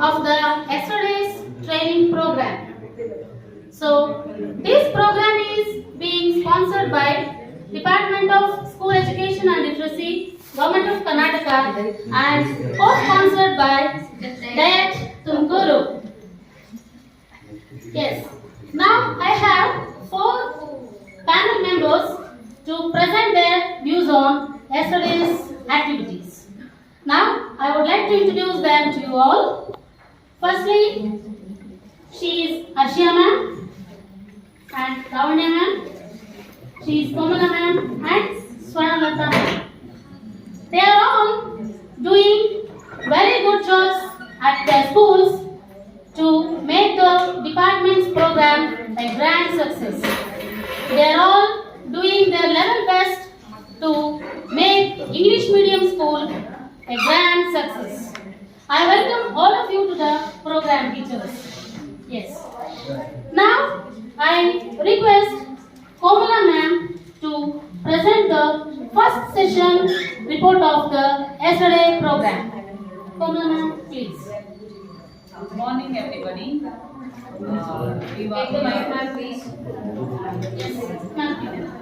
of the yesterday's training program. So, this program is being sponsored by Department of School Education and Literacy, Government of Karnataka, and co-sponsored by DIET Tumkuru. Yes. Now I have 4 panel members to present their views on yesterday's activities. Now I would like to introduce them to you all. Firstly, she is Ashia ma'am and Ravanya ma'am. She is Komala ma'am and Swarnalata ma'am. They are all doing very good jobs at their schools to make the department's program a grand success. They are all doing their level best to make English medium school a grand success. I welcome all of you to the program, teachers. Yes. Now I request Komala ma'am to present the first session report of the yesterday program. Komala ma'am, please. Good morning, everybody. Take the mic, ma'am, please.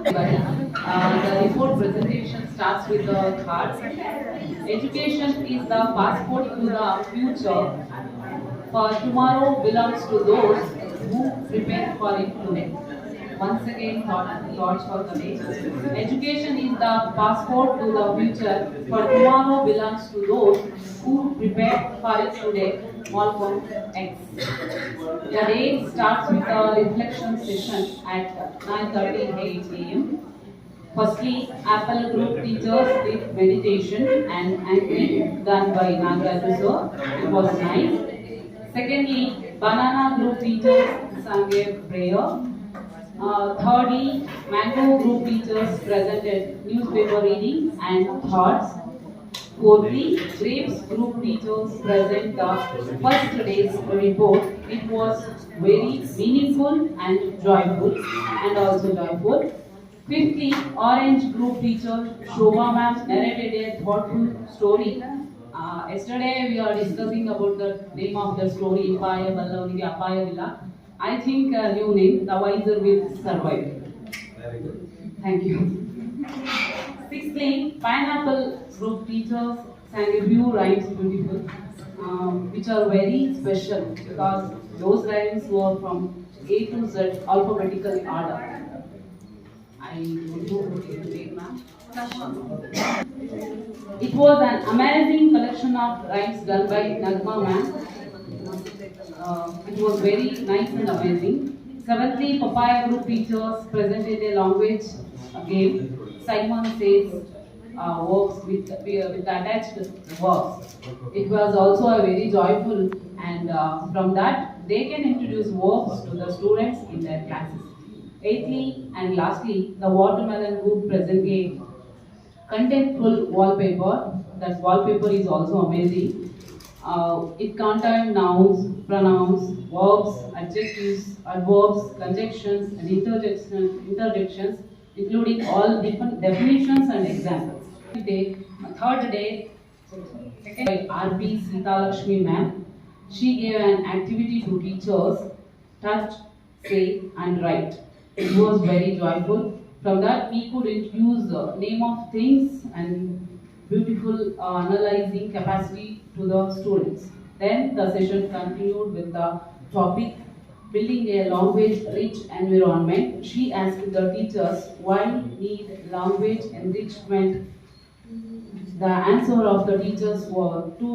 The report presentation starts with the cards. Education is the passport to the future. For tomorrow belongs to those who prepare for it today. Once again, thoughts for the day. Education is the passport to the future. For tomorrow belongs to those who prepare for it today. Malcolm X. The day starts with a reflection session at 9:30 a.m. Firstly, Apple Group teachers with meditation and anchoring done by Nagaraju sir. It was nice. Secondly, Banana Group teachers sang a prayer. Thirdly, Mango Group teachers presented newspaper reading and thoughts. Fourthly, Grapes Group teachers present the first day's report. It was very meaningful and joyful, Fifthly, Orange Group teacher Shobha ma'am narrated a thoughtful story. Yesterday we are discussing about the name of the story, Ipaya Ballavaniಗೆ ಅಪಾಯವಿಲ್ಲ. I think new name, the wiser will survive. Very good. Thank you. Sixthly, Pineapple Group teachers sang a few rhymes beautiful, which are very special because those rhymes were from A to Z alphabetical order. I don't know what to say, ma'am. It was an amazing collection of rhymes done by Nagma ma'am. It was very nice and amazing. Seventhly, Papaya Group teachers presented a language game. Simon says works with attached verbs. It was also a very joyful, and from that they can introduce verbs to the students in their classes. Eighthly and lastly, the Watermelon Group present a contentful wallpaper. That wallpaper is also amazing. It contained nouns, pronouns, verbs, adjectives, adverbs, conjunctions, and interjections, including all different definitions and examples. Third day, by R.P. Sitalakshmi ma'am, she gave an activity to teachers: touch, say, and write. It was very joyful. From that, we could use name of things and beautiful analyzing capacity to the students. Then the session continued with the topic building a language-rich environment. She asked the teachers why need language enrichment. The answer of the teachers were to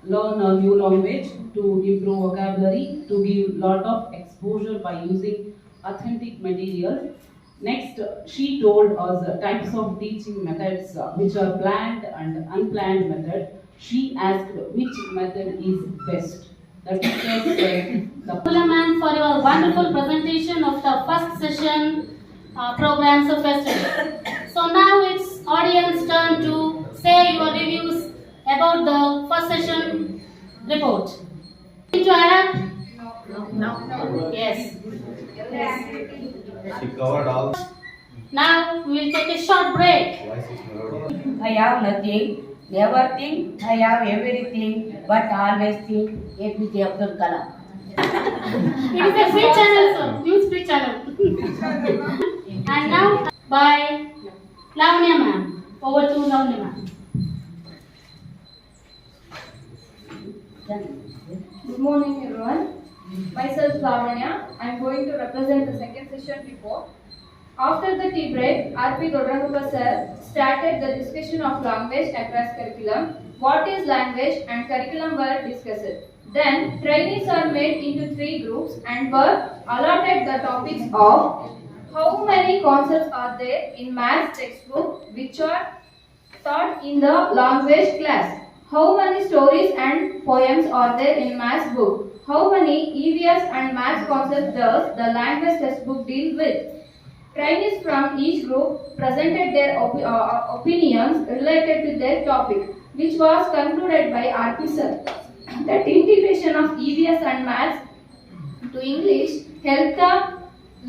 learn a new language, to improve vocabulary, to give lot of exposure by using authentic material. Next, she told us types of teaching methods, which are planned and unplanned method. She asked which method is best. The teachers said, Ma'am, for your wonderful presentation of the first session programs of yesterday. So now it's audience turn to say your reviews about the first session report. Need to add? No. Yes. She covered all. Now we will take a short break. Voice is melodious. I have nothing. Never think I have everything, but always think APJ Abdul Kalam. It is a free channel, sir. News free channel. And now by Lavanya ma'am. Over to Lavanya ma'am. Good morning, everyone. Myself Lavanya. I am going to represent the second session report. After the tea break, R.P. Dodragupa sir started the discussion of language across curriculum. What is language and curriculum were discussed. Then, trainees are made into 3 groups and were allotted the topics of how many concepts are there in maths textbook which are taught in the language class. How many stories and poems are there in maths book? How many EVS and maths concepts does the language textbook deal with? Trainees from each group presented their opinions related to their topic, which was concluded by R.P. sir. That integration of EVS and maths to English helped the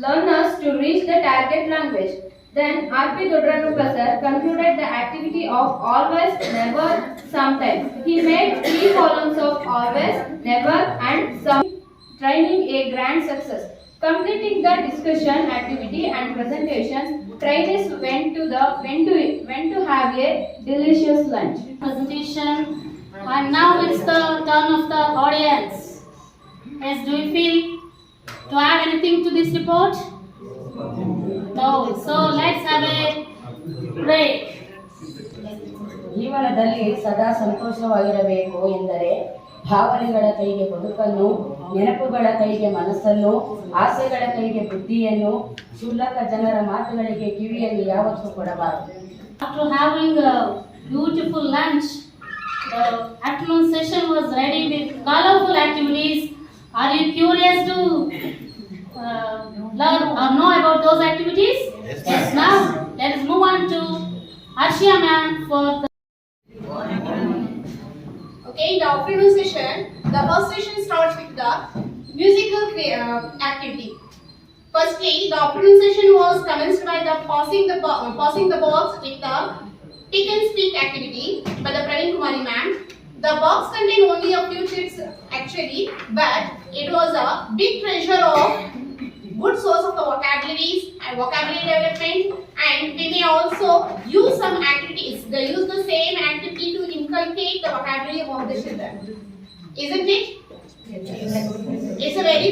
learners to reach the target language. Then R.P. Dodragupa sir concluded the activity of always, never, sometimes. He made 3 columns of always, never and some, training a grand success. Completing the discussion activity and presentations, trainees went to have a delicious lunch. Presentation. And now it's the turn of the audience. Yes, do you feel to add anything to this report? No. So let's have a break. ಜೀವನದಲ್ಲಿ ಸದಾ ಸಂತೋಷವಾಗಿರಬೇಕು ಎಂದರೆ ಭಾವನೆಗಳ ಕೈಗೆ ಬದುಕನ್ನು, ನೆನಪುಗಳ ಕೈಗೆ ಮನಸ್ಸನ್ನು, ಆಸೆಗಳ ಕೈಗೆ ಬುದ್ಧಿಯನ್ನು, ಕ್ಷುಲ್ಲಕ ಜನರ ಮಾತುಗಳಿಗೆ ಕಿವಿಯನ್ನು ಯಾವತ್ತೂ ಕೊಡಬಾರದು. After having a beautiful lunch, the afternoon session was ready with colorful activities. Are you curious to learn or know about those activities? Yes. Now let us move on to Arshia ma'am for the. Okay, in the afternoon session, the first session starts with the musical activity. Firstly, the afternoon session was commenced by the passing the box with the pick and speak activity by the Praveen Kumari ma'am. The box contained only a few tricks actually, but it was a big treasure of good source of the vocabularies and vocabulary development, and we may also use some activities. They use the same activity to inculcate the vocabulary of the children. Isn't it? It's a very